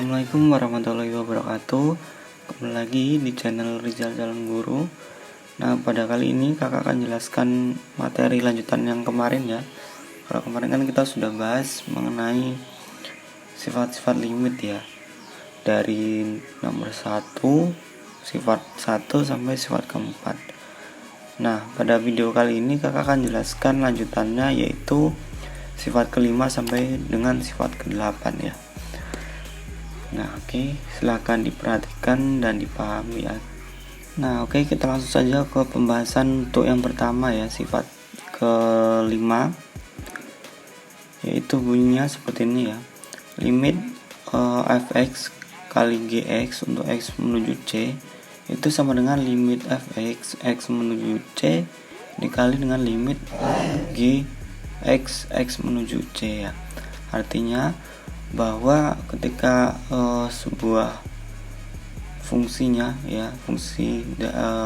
Assalamualaikum warahmatullahi wabarakatuh. Kembali lagi di channel Rizal Jalan Guru. Nah, pada kali ini kakak akan jelaskan materi lanjutan yang kemarin ya. Kalau kemarin kan kita sudah bahas mengenai sifat-sifat limit ya, dari nomor 1, sifat 1 sampai sifat keempat. Nah, pada video kali ini kakak akan jelaskan lanjutannya, yaitu sifat kelima sampai dengan sifat ke-8 ya. Nah, oke, silahkan diperhatikan dan dipahami ya. Nah, oke, kita langsung saja ke pembahasan untuk yang pertama ya, sifat kelima, yaitu bunyinya seperti ini ya. Limit fx kali gx untuk x menuju c itu sama dengan limit fx x menuju c dikali dengan limit gx x menuju c ya. Artinya bahwa ketika sebuah fungsinya ya, fungsi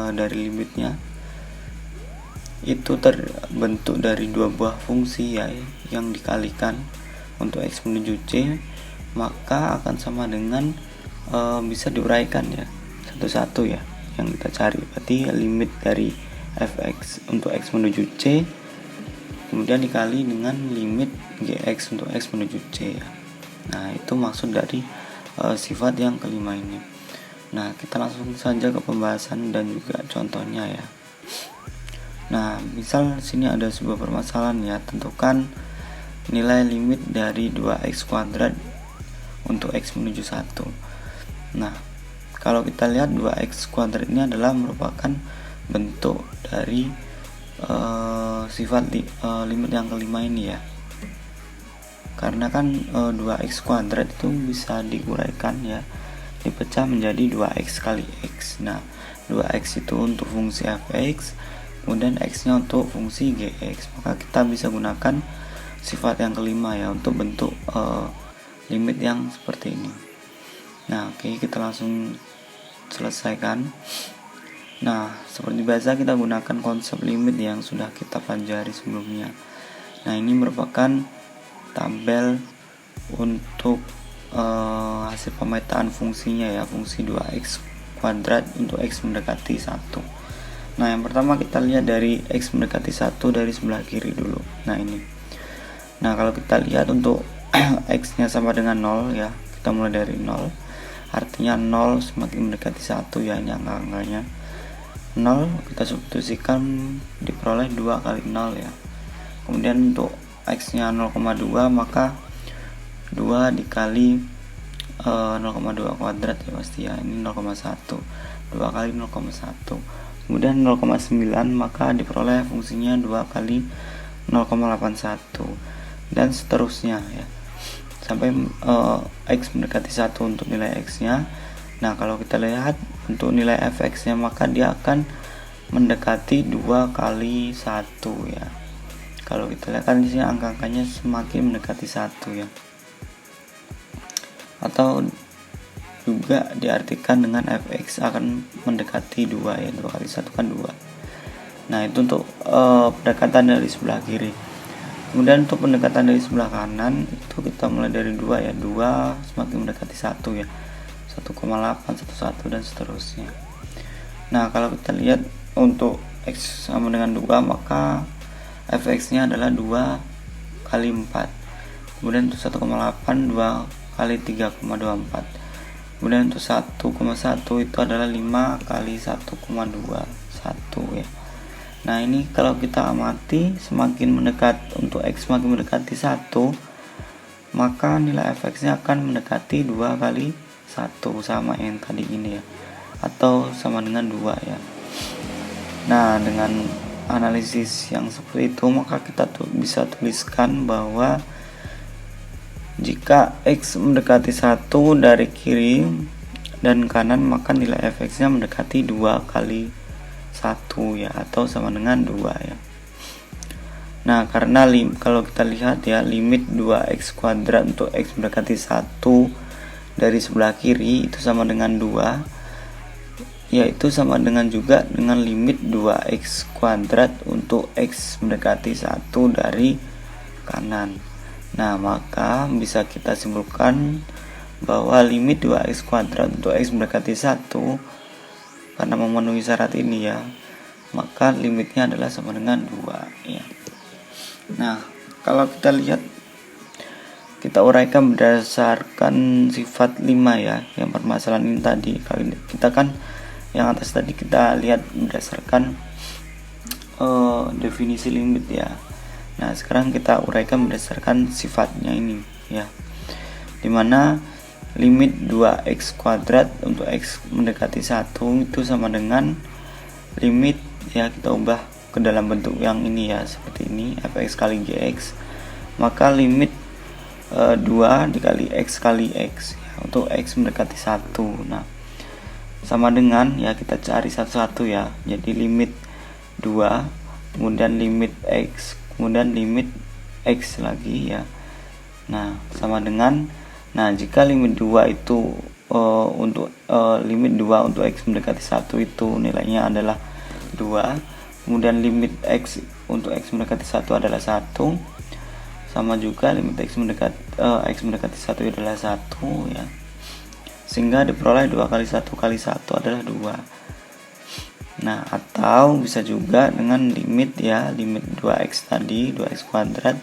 dari limitnya itu terbentuk dari dua buah fungsi ya, yang dikalikan untuk x menuju c, maka akan sama dengan bisa diuraikan ya satu-satu ya yang kita cari. Berarti limit dari fx untuk x menuju c kemudian dikali dengan limit gx untuk x menuju c ya. Nah, itu maksud dari sifat yang kelima ini. Nah, kita langsung saja ke pembahasan dan juga contohnya ya. Nah, misal sini ada sebuah permasalahan ya, tentukan nilai limit dari 2x kuadrat untuk x menuju 1. Nah, kalau kita lihat 2x kuadrat ini adalah merupakan bentuk dari sifat limit yang kelima ini ya. Karena kan 2x kuadrat itu bisa diuraikan ya, dipecah menjadi 2x kali x. Nah, 2x itu untuk fungsi fx, kemudian x nya untuk fungsi gx. Maka kita bisa gunakan sifat yang kelima ya untuk bentuk limit yang seperti ini. Nah, oke, kita langsung selesaikan. Nah, seperti biasa kita gunakan konsep limit yang sudah kita pelajari sebelumnya. Nah, ini merupakan tabel untuk hasil pemetaan fungsinya ya, fungsi 2x kuadrat untuk x mendekati 1. Nah, yang pertama kita lihat dari x mendekati 1 dari sebelah kiri dulu. Nah, ini. Nah, kalau kita lihat untuk x nya sama dengan 0 ya, kita mulai dari 0. Artinya 0 semakin mendekati 1 ya, ini angka-angkanya. 0 kita substitusikan diperoleh 2 kali 0 ya. Kemudian untuk x nya 0,2 maka 2 dikali 0,2 kuadrat ya pasti ya, ini 0,1, 2 kali 0,1. Kemudian 0,9 maka diperoleh fungsinya 2 kali 0,81 dan seterusnya ya, sampai x mendekati 1 untuk nilai x nya. Nah, kalau kita lihat untuk nilai fx nya maka dia akan mendekati 2 kali 1 ya. Kalau kita lihat kan di sini angka-angkanya semakin mendekati 1 ya. Atau juga diartikan dengan fx akan mendekati 2 ya, 2 kali 1 kan 2. Nah, itu untuk pendekatan dari sebelah kiri. Kemudian untuk pendekatan dari sebelah kanan itu kita mulai dari 2 ya, 2 semakin mendekati 1 ya, 1,8, 1,1 dan seterusnya. Nah, kalau kita lihat untuk x sama dengan 2 maka fx nya adalah 2 kali 4. Kemudian untuk 1,8 2 kali 3,24. Kemudian untuk 1,1 itu adalah 5 kali 1,21 ya. Nah, ini kalau kita amati semakin mendekat untuk x semakin mendekati 1, maka nilai fx nya akan mendekati 2 kali 1 sama yang tadi ini ya, atau sama dengan 2 ya. Nah, dengan analisis yang seperti itu maka kita bisa tuliskan bahwa jika x mendekati 1 dari kiri dan kanan maka nilai fx nya mendekati 2 kali 1 ya, atau sama dengan 2 ya. Nah, karena kalau kita lihat ya, limit 2x kuadrat untuk x mendekati 1 dari sebelah kiri itu sama dengan 2, yaitu sama dengan juga dengan limit 2x kuadrat untuk x mendekati 1 dari kanan. Nah, maka bisa kita simpulkan bahwa limit 2x kuadrat untuk x mendekati 1 karena memenuhi syarat ini ya, maka limitnya adalah sama dengan 2 ya. Nah, kalau kita lihat, kita uraikan berdasarkan sifat 5 ya, yang permasalahan ini tadi. Kalau kita kan yang atas tadi kita lihat berdasarkan definisi limit ya. Nah, sekarang kita uraikan berdasarkan sifatnya ini ya, dimana limit 2x kuadrat untuk x mendekati 1 itu sama dengan limit ya, kita ubah ke dalam bentuk yang ini ya, seperti ini, fx kali gx, maka limit 2 dikali x kali x ya, untuk x mendekati 1. Nah, sama dengan ya, kita cari satu-satu ya. Jadi limit 2, kemudian limit x, kemudian limit x lagi ya. Nah, sama dengan, nah jika limit 2 itu untuk limit 2 untuk x mendekati 1 itu nilainya adalah 2, kemudian limit x untuk x mendekati 1 adalah 1, sama juga limit x mendekati 1 adalah 1 ya, sehingga diperoleh 2 kali 1 kali 1 adalah 2. Nah, atau bisa juga dengan limit ya, limit 2x tadi, 2x kuadrat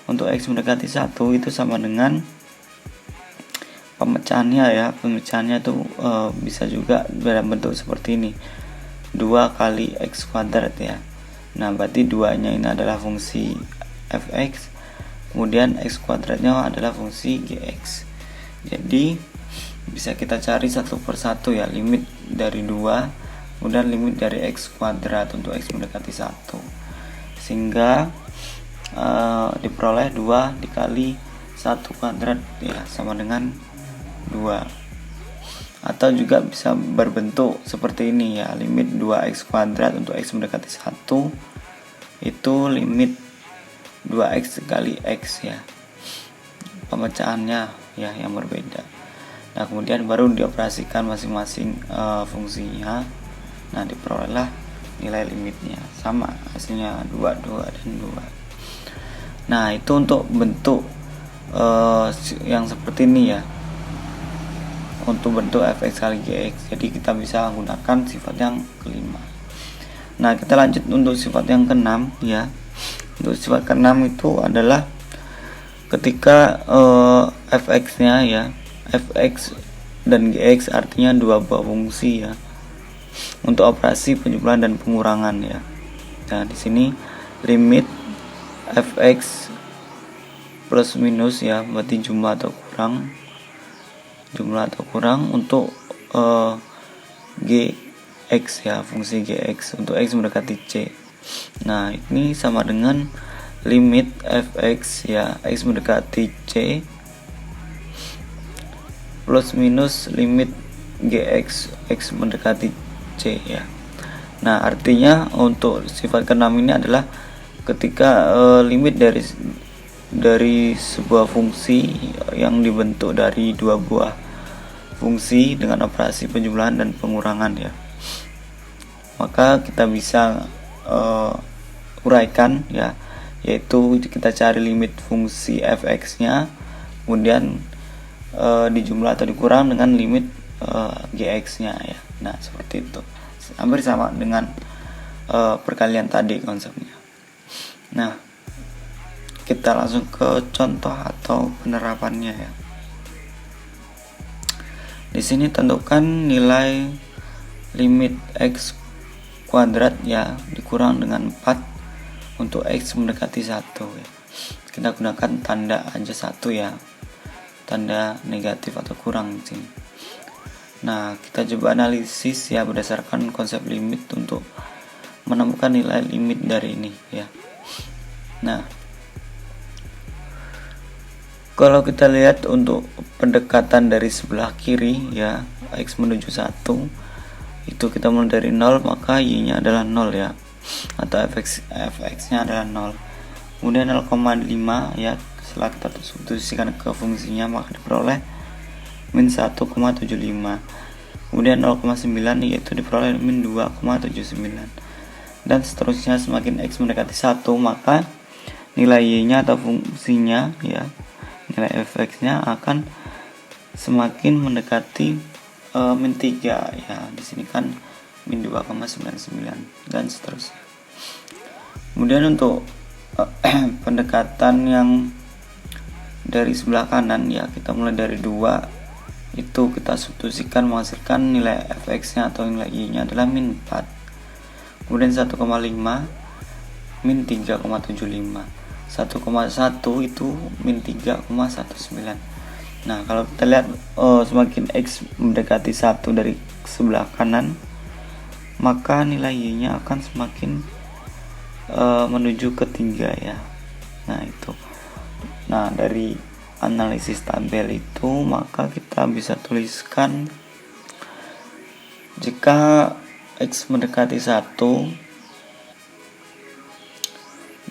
untuk x mendekati 1 itu sama dengan pemecahannya ya. Pemecahannya itu bisa juga dalam bentuk seperti ini, 2 kali x kuadrat ya. Nah, berarti 2 nya ini adalah fungsi fx, kemudian x kuadratnya adalah fungsi gx. Jadi bisa kita cari satu persatu ya, limit dari 2, kemudian limit dari x kuadrat untuk x mendekati 1, sehingga diperoleh 2 dikali 1 kuadrat ya, sama dengan 2. Atau juga bisa berbentuk seperti ini ya, limit 2x kuadrat untuk x mendekati 1 itu limit 2x kali x ya, pemecahannya ya yang berbeda. Nah, kemudian baru dioperasikan masing-masing fungsinya. Nah, diperolehlah nilai limitnya, sama hasilnya 2, 2, dan 2. Nah, itu untuk bentuk yang seperti ini ya, untuk bentuk fx kali gx. Jadi kita bisa gunakan sifat yang kelima. Nah, kita lanjut untuk sifat yang keenam ya. Untuk sifat keenam itu adalah ketika fx nya ya, fx dan gx artinya dua buah fungsi ya, untuk operasi penjumlahan dan pengurangan ya. Nah, di sini limit fx plus minus ya, berarti jumlah atau kurang untuk gx ya, fungsi gx untuk x mendekati c. Nah, ini sama dengan limit fx ya, x mendekati c plus minus limit gx x mendekati c ya. Nah, artinya untuk sifat keenam ini adalah ketika limit dari sebuah fungsi yang dibentuk dari dua buah fungsi dengan operasi penjumlahan dan pengurangan ya, maka kita bisa uraikan ya, yaitu kita cari limit fungsi fx nya, kemudian dijumlah atau dikurang dengan limit gx nya ya. Nah, seperti itu, hampir sama dengan perkalian tadi konsepnya. Nah, kita langsung ke contoh atau penerapannya ya. Di sini tentukan nilai limit x kuadrat ya dikurang dengan 4 untuk x mendekati 1 ya. Kita gunakan tanda aja 1 ya, tanda negatif atau kurang di sini. Nah, kita coba analisis ya berdasarkan konsep limit untuk menemukan nilai limit dari ini ya. Nah, kalau kita lihat untuk pendekatan dari sebelah kiri ya, x menuju 1 itu kita mulai dari 0, maka y nya adalah 0 ya, atau fx nya adalah 0. Kemudian 0,5 ya, setelah kita substitusikan ke fungsinya maka diperoleh min 1,75. Kemudian 0,9 yaitu diperoleh min 2,79, dan seterusnya. Semakin x mendekati 1 maka nilai y nya atau fungsinya ya, nilai fx nya akan semakin mendekati min 3 ya. Di sini kan min 2,99 dan seterusnya. Kemudian untuk pendekatan yang dari sebelah kanan ya, kita mulai dari 2 itu kita substitusikan menghasilkan nilai fx-nya atau nilai y-nya adalah min 4. Kemudian 1,5 min 3,75. 1,1 itu min 3,19. Nah, kalau kita lihat semakin x mendekati 1 dari sebelah kanan, maka nilai y-nya akan semakin menuju ke 3 ya. Nah, itu. Nah, dari analisis tabel itu maka kita bisa tuliskan jika x mendekati 1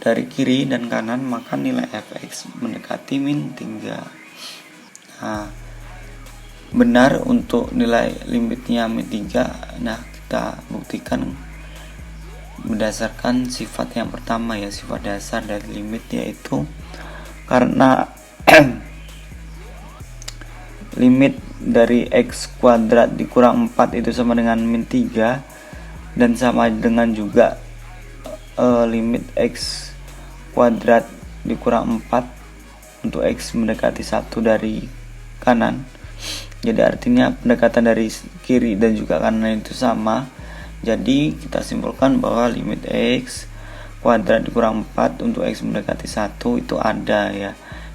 dari kiri dan kanan, maka nilai fx mendekati min 3. Nah, benar untuk nilai limitnya min 3. Nah, kita buktikan berdasarkan sifat yang pertama ya, sifat dasar dari limit, yaitu karena limit dari x kuadrat dikurang 4 itu sama dengan min 3, dan sama dengan juga limit x kuadrat dikurang 4 untuk x mendekati 1 dari kanan. Jadi artinya pendekatan dari kiri dan juga kanan itu sama. Jadi kita simpulkan bahwa limit x kuadrat dikurang 4 untuk x mendekati 1 itu ada ya,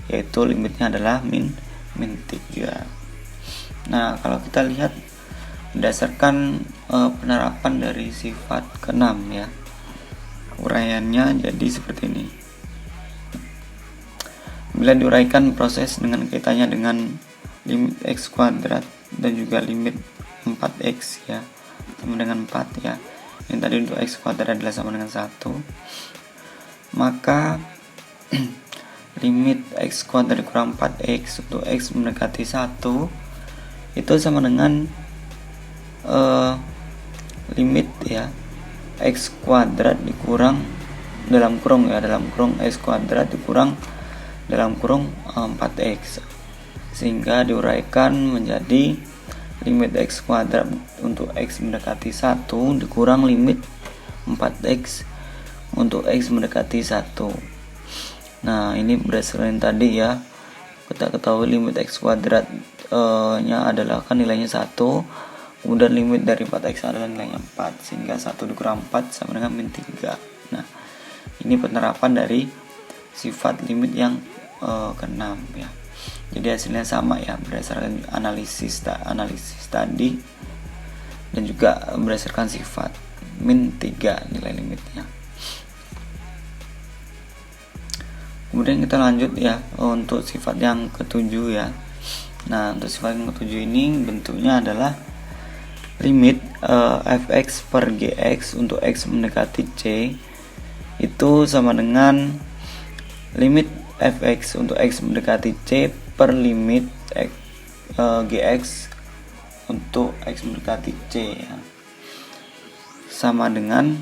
yaitu limitnya adalah min 3. Nah, kalau kita lihat berdasarkan penerapan dari sifat ke-6 ya, uraiannya jadi seperti ini. Bila diuraikan proses dengan kaitannya dengan limit x kuadrat dan juga limit 4x ya, sama dengan 4 ya, yang tadi untuk x kuadrat adalah sama dengan 1, maka limit x kuadrat dikurang 4x untuk x mendekati 1 itu sama dengan limit ya, x kuadrat dikurang dalam kurung x kuadrat dikurang dalam kurung 4x, sehingga diuraikan menjadi limit x kuadrat untuk x mendekati 1 dikurang limit 4x untuk x mendekati 1. Nah, ini berdasarkan tadi ya, kita ketahui limit x kuadrat nya adalah kan nilainya 1, kemudian limit dari 4x adalah nilainya 4, sehingga 1 dikurang 4 sama dengan min 3. Nah, ini penerapan dari sifat limit yang ke-6 ya. Jadi hasilnya sama ya, berdasarkan analisis tadi dan juga berdasarkan sifat min 3 nilai limitnya. Kemudian kita lanjut ya untuk sifat yang ke-7 ya. Nah, untuk sifat yang ke-7 ini bentuknya adalah limit fx per gx untuk x mendekati c itu sama dengan limit fx untuk x mendekati c per limit gx untuk x mendekati c ya, sama dengan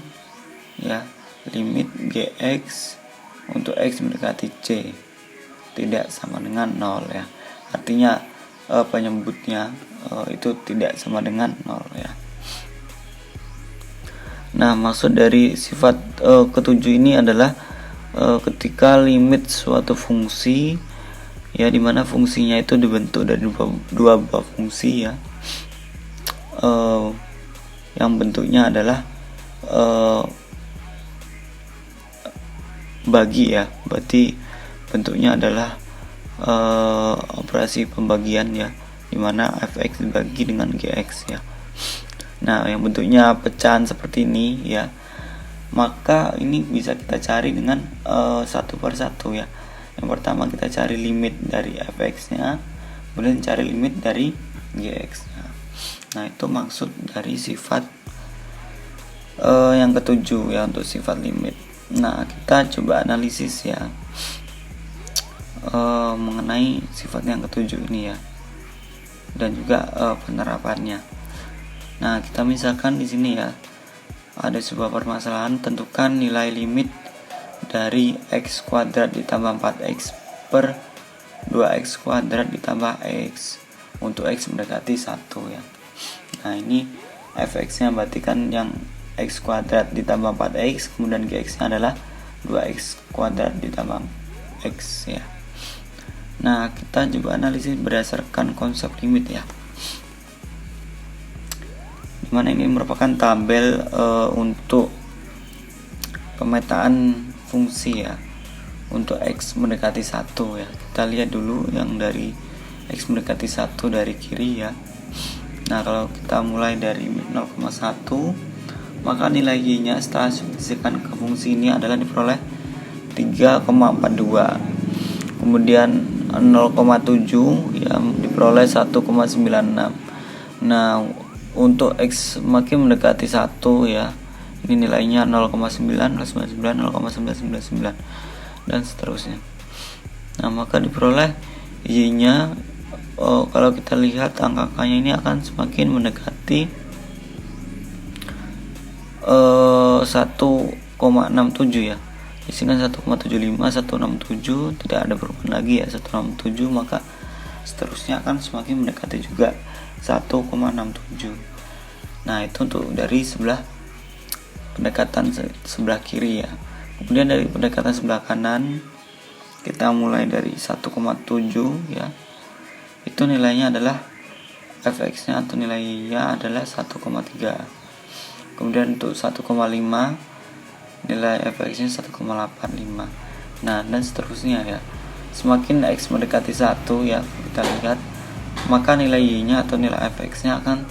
ya limit gx untuk x mendekati c tidak sama dengan 0 ya. Artinya penyebutnya itu tidak sama dengan 0 ya. Nah, maksud dari sifat ke-7 ini adalah ketika limit suatu fungsi ya, dimana fungsinya itu dibentuk dari dua buah fungsi ya, yang bentuknya adalah bagi ya, berarti bentuknya adalah operasi pembagian ya, dimana fx dibagi dengan gx ya. Nah, yang bentuknya pecahan seperti ini ya, maka ini bisa kita cari dengan satu per satu ya. Yang pertama kita cari limit dari fx-nya, kemudian cari limit dari gx-nya. Nah, itu maksud dari sifat yang ke-7 ya, untuk sifat limit. Nah, kita coba analisis ya mengenai sifat yang ke-7 ini ya, dan juga penerapannya. Nah, kita misalkan di sini ya, ada sebuah permasalahan, tentukan nilai limit dari x kuadrat ditambah 4x per 2x kuadrat ditambah x untuk X mendekati 1 ya. Nah ini fx-nya berarti kan yang X kuadrat ditambah 4x, kemudian Gx-nya adalah 2x kuadrat ditambah X ya. Nah kita juga analisis berdasarkan konsep limit ya, dimana ini merupakan tabel untuk pemetaan fungsi ya untuk X mendekati 1 ya. Kita lihat dulu yang dari X mendekati 1 dari kiri ya. Nah kalau kita mulai dari 0,1, maka nilai Y-nya setelah disisihkan ke fungsi ini adalah diperoleh 3,42. Kemudian 0,7 ya diperoleh 1,96. Nah untuk X makin mendekati 1 ya, ini nilainya 0,9, 0,99, 0,999 dan seterusnya. Nah maka diperoleh Y-nya kalau kita lihat angka-angkanya ini akan semakin mendekati 1,67 ya. Isikan 1,75, 167, tidak ada perubahan lagi ya 167, maka seterusnya akan semakin mendekati juga 1,67. Nah itu untuk dari sebelah pendekatan sebelah kiri ya. Kemudian dari pendekatan sebelah kanan kita mulai dari 1,7 ya. Itu nilainya adalah fx-nya atau nilainya adalah 1,3. Kemudian untuk 1,5 nilai fx-nya 1,85. Nah dan seterusnya ya. Semakin x mendekati 1 ya, kita lihat maka nilai y-nya atau nilai fx-nya akan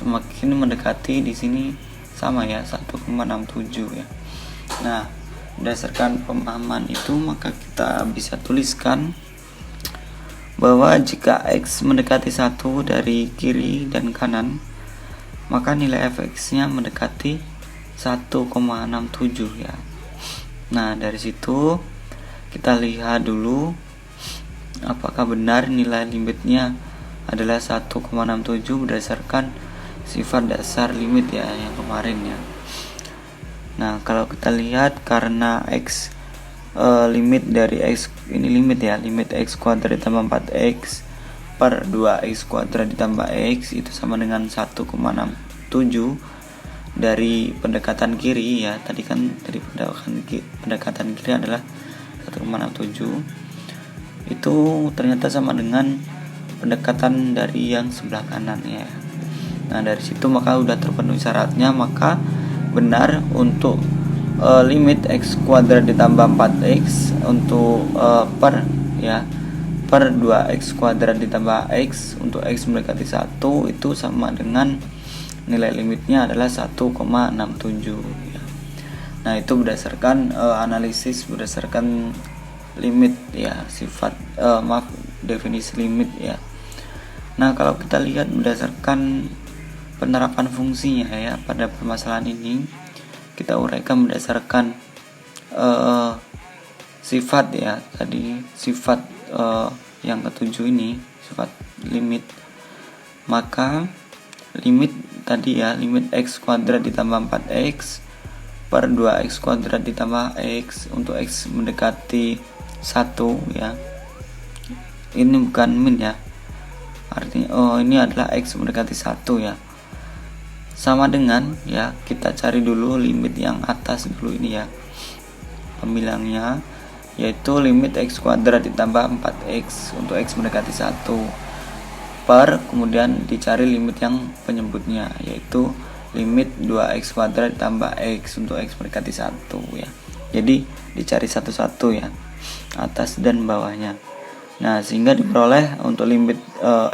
semakin mendekati di sini sama ya 1,67 ya. Nah berdasarkan pemahaman itu maka kita bisa tuliskan bahwa jika X mendekati 1 dari kiri dan kanan, maka nilai fx-nya mendekati 1,67 ya. Nah dari situ kita lihat dulu apakah benar nilai limitnya adalah 1,67 berdasarkan sifat dasar limit ya yang kemarin ya. Nah kalau kita lihat karena X limit dari X ini limit ya, limit X kuadrat ditambah 4X per 2X kuadrat ditambah X itu sama dengan 1,67 dari pendekatan kiri ya. Tadi kan dari pendekatan kiri adalah 1,67, itu ternyata sama dengan pendekatan dari yang sebelah kanan ya. Nah dari situ maka udah terpenuhi syaratnya, maka benar untuk limit X kuadrat ditambah 4X untuk per 2X kuadrat ditambah X untuk X mendekati 1 itu sama dengan nilai limitnya adalah 1,67 ya. Nah itu berdasarkan analisis berdasarkan limit ya, sifat definisi limit ya. Nah kalau kita lihat berdasarkan penerapan fungsinya ya pada permasalahan ini, kita uraikan berdasarkan sifat ya, tadi sifat yang ketujuh ini sifat limit. Maka limit tadi ya, limit X kuadrat ditambah 4X per 2X kuadrat ditambah X untuk X mendekati 1 ya. Ini bukan min ya, artinya ini adalah X mendekati 1 ya, sama dengan ya, kita cari dulu limit yang atas dulu ini ya pembilangnya, yaitu limit X kuadrat ditambah 4X untuk X mendekati 1 per, kemudian dicari limit yang penyebutnya yaitu limit 2X kuadrat ditambah X untuk X mendekati 1 ya. Jadi dicari satu-satu ya, atas dan bawahnya. Nah sehingga diperoleh untuk limit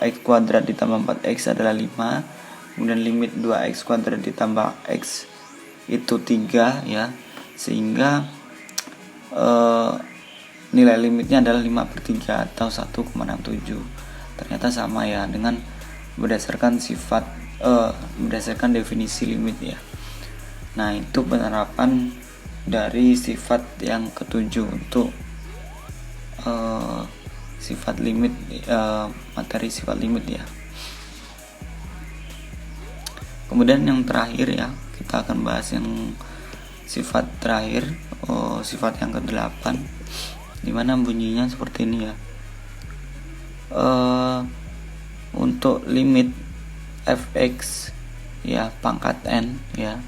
X kuadrat ditambah 4X adalah 5. Kemudian limit 2X kuadrat ditambah X itu 3 ya, sehingga nilai limitnya adalah 5/3 atau 1,67. Ternyata sama ya dengan berdasarkan sifat berdasarkan definisi limit ya. Nah itu penerapan dari sifat yang ketujuh untuk sifat limit, materi sifat limit ya. Kemudian yang terakhir ya, kita akan bahas yang sifat terakhir, sifat yang ke-8, dimana bunyinya seperti ini ya. untuk limit fx ya pangkat n ya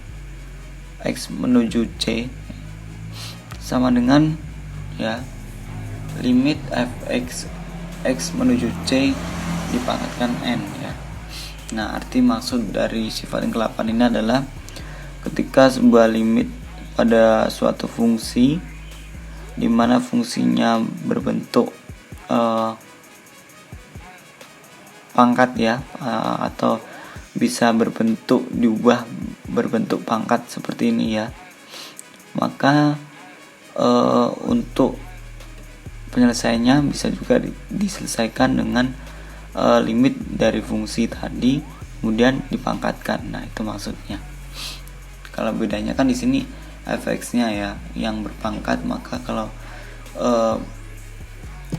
x menuju c sama dengan ya limit fx x menuju c dipangkatkan n ya. Nah, arti maksud dari sifat yang ke-8 ini adalah ketika sebuah limit pada suatu fungsi di mana fungsinya berbentuk pangkat ya, atau bisa diubah berbentuk pangkat seperti ini ya, maka untuk penyelesaiannya bisa juga diselesaikan dengan limit dari fungsi tadi kemudian dipangkatkan. Nah, itu maksudnya. Kalau bedanya kan di sini fx-nya ya yang berpangkat, maka kalau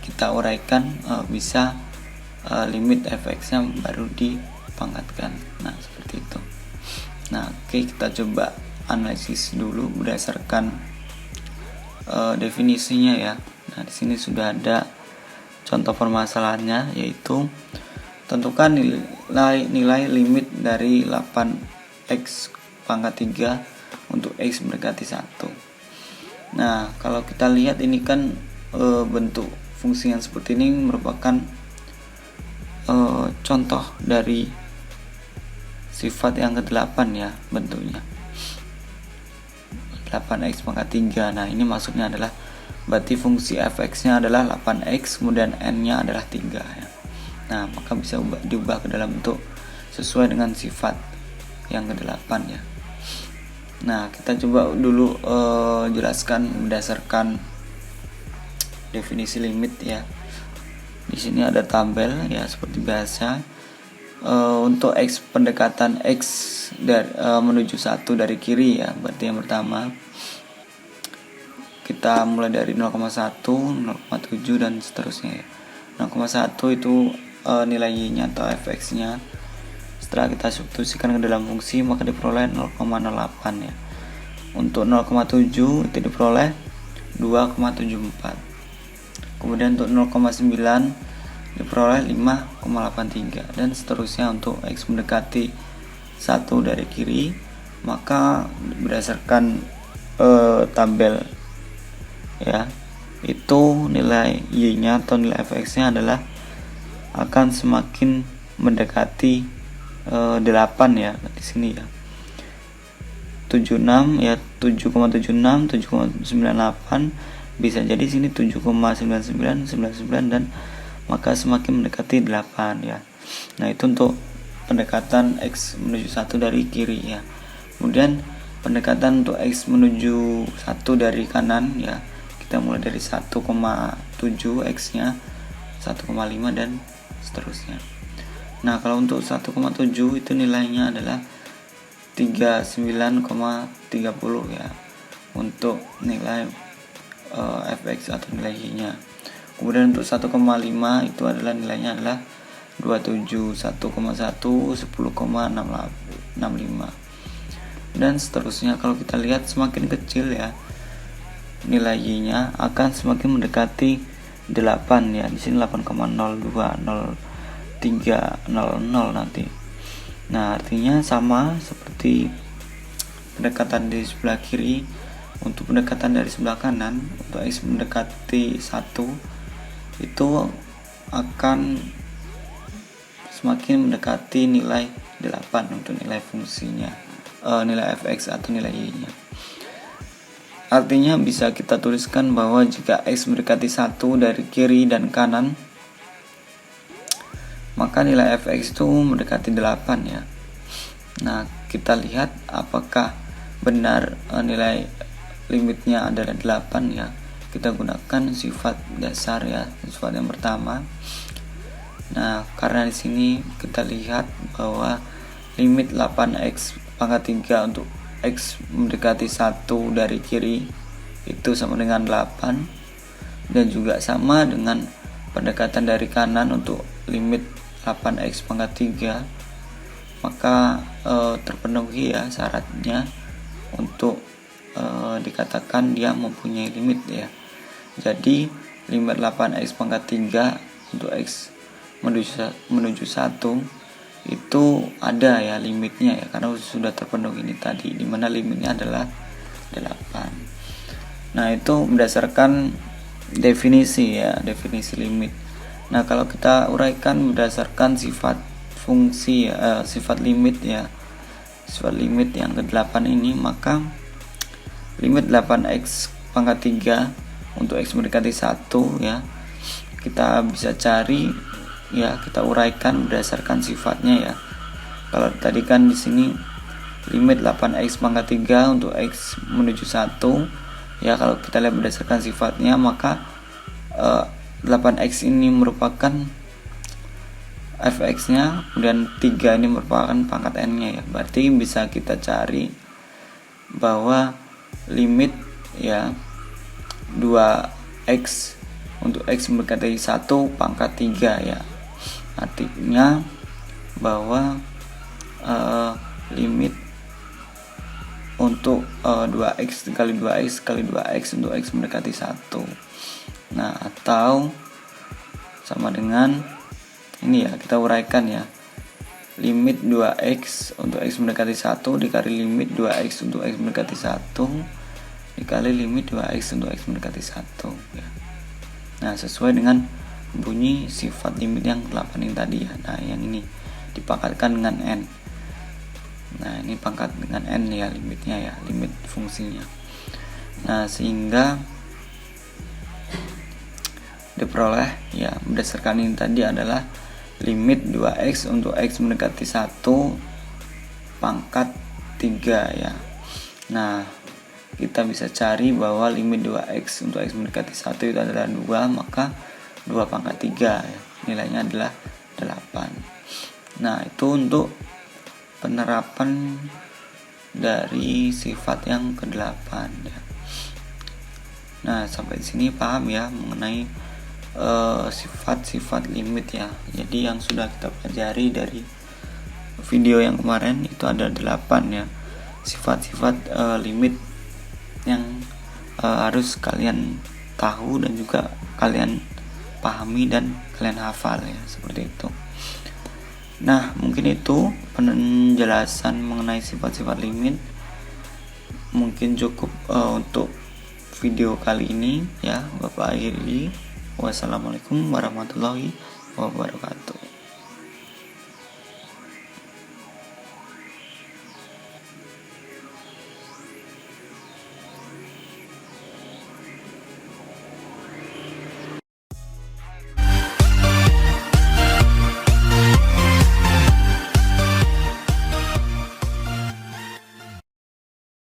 kita uraikan bisa limit fx-nya baru dipangkatkan. Nah, seperti itu. Nah, oke, kita coba analisis dulu berdasarkan definisinya ya. Nah, di sini sudah ada contoh permasalahannya, yaitu tentukan nilai limit dari 8x pangkat 3 untuk x mendekati 1. Nah, kalau kita lihat ini kan bentuk fungsi yang seperti ini merupakan contoh dari sifat yang ke-8 ya bentuknya. 8x pangkat 3. Nah, ini maksudnya adalah berarti fungsi fx-nya adalah 8x kemudian n-nya adalah 3 ya. Nah, maka bisa diubah ke dalam bentuk sesuai dengan sifat yang ke-8 ya. Nah, kita coba dulu jelaskan berdasarkan definisi limit ya. Di sini ada tabel ya seperti biasa. Untuk x pendekatan x dari menuju 1 dari kiri ya. Berarti yang pertama kita mulai dari 0,1, 0,7 dan seterusnya ya. 0,1 itu nilai y-nya atau fx-nya. Setelah kita substitusikan ke dalam fungsi maka diperoleh 0,08 ya. Untuk 0,7 itu diperoleh 2,74. Kemudian untuk 0,9 diperoleh 5,83 dan seterusnya. Untuk x mendekati 1 dari kiri, maka berdasarkan tabel ya, itu nilai y-nya atau nilai fx-nya adalah akan semakin mendekati 8 ya di sini ya. 76 ya, 7,76, 7,98, bisa jadi sini 7,99, 99 dan maka semakin mendekati 8 ya. Nah, itu untuk pendekatan x menuju 1 dari kiri ya. Kemudian pendekatan untuk x menuju 1 dari kanan ya, kita mulai dari 1,7 x-nya, 1,5 dan seterusnya. Nah, kalau untuk 1,7 itu nilainya adalah 39,30 ya untuk nilai fx atau nilai y-nya. Kemudian untuk 1,5 itu adalah nilainya adalah 27, 1,1, 10,65 dan seterusnya. Kalau kita lihat semakin kecil ya nilai y-nya akan semakin mendekati 8 ya. Di sini 8,020300 nanti. Nah, artinya sama seperti pendekatan di sebelah kiri. Untuk pendekatan dari sebelah kanan, untuk x mendekati 1 itu akan semakin mendekati nilai 8 untuk nilai fungsinya, nilai fx atau nilai y-nya. Artinya bisa kita tuliskan bahwa jika x mendekati 1 dari kiri dan kanan, maka nilai fx itu mendekati 8 ya. Nah, kita lihat apakah benar nilai limitnya adalah 8 ya. Kita gunakan sifat dasar ya, sifat yang pertama. Nah, karena di sini kita lihat bahwa limit 8x pangkat 3 untuk x mendekati 1 dari kiri itu sama dengan 8, dan juga sama dengan pendekatan dari kanan untuk limit 8x pangkat 3, maka terpenuhi ya syaratnya untuk dikatakan dia mempunyai limit ya. Jadi limit 8x pangkat 3 untuk x menuju 1 itu ada ya limitnya ya, karena sudah terpenuhi ini tadi, dimana limitnya adalah 8. Nah, itu berdasarkan definisi ya, definisi limit. Nah, kalau kita uraikan berdasarkan sifat fungsi sifat limit ya, sifat limit yang ke-8 ini, maka limit 8x pangkat 3 untuk x mendekati 1 ya, kita bisa cari ya, kita uraikan berdasarkan sifatnya ya. Kalau tadi kan di sini limit 8x pangkat 3 untuk x menuju 1 ya, kalau kita lihat berdasarkan sifatnya, maka 8x ini merupakan fx-nya, kemudian 3 ini merupakan pangkat n-nya ya. Berarti bisa kita cari bahwa limit ya 2x untuk x mendekati 1 pangkat 3 ya. Artinya bahwa limit untuk 2x kali 2x kali 2x untuk x mendekati 1. Nah, atau sama dengan ini ya, kita uraikan ya, limit 2x untuk x mendekati 1 dikali limit 2x untuk x mendekati 1 dikali limit 2x untuk x mendekati 1 ya. Nah, sesuai dengan bunyi sifat limit yang 8 ini tadi ya. Nah, yang ini dipangkatkan dengan n. Nah, ini pangkat dengan n ya limitnya ya, limit fungsinya. Nah, sehingga diperoleh ya berdasarkan ini tadi adalah limit 2x untuk x mendekati 1 pangkat 3 ya. Nah, kita bisa cari bahwa limit 2x untuk x mendekati 1 itu adalah 2, maka 2 pangkat 3 ya, nilainya adalah 8. Nah, itu untuk penerapan dari sifat yang ke-8 ya. Nah, sampai di sini paham ya mengenai sifat-sifat limit ya. Jadi yang sudah kita pelajari dari video yang kemarin itu ada 8 ya sifat-sifat limit yang harus kalian tahu dan juga kalian pahami dan kalian hafal ya, seperti itu. Nah, mungkin itu penjelasan mengenai sifat-sifat limit. Mungkin cukup untuk video kali ini ya. Bapak akhiri. Wassalamualaikum warahmatullahi wabarakatuh.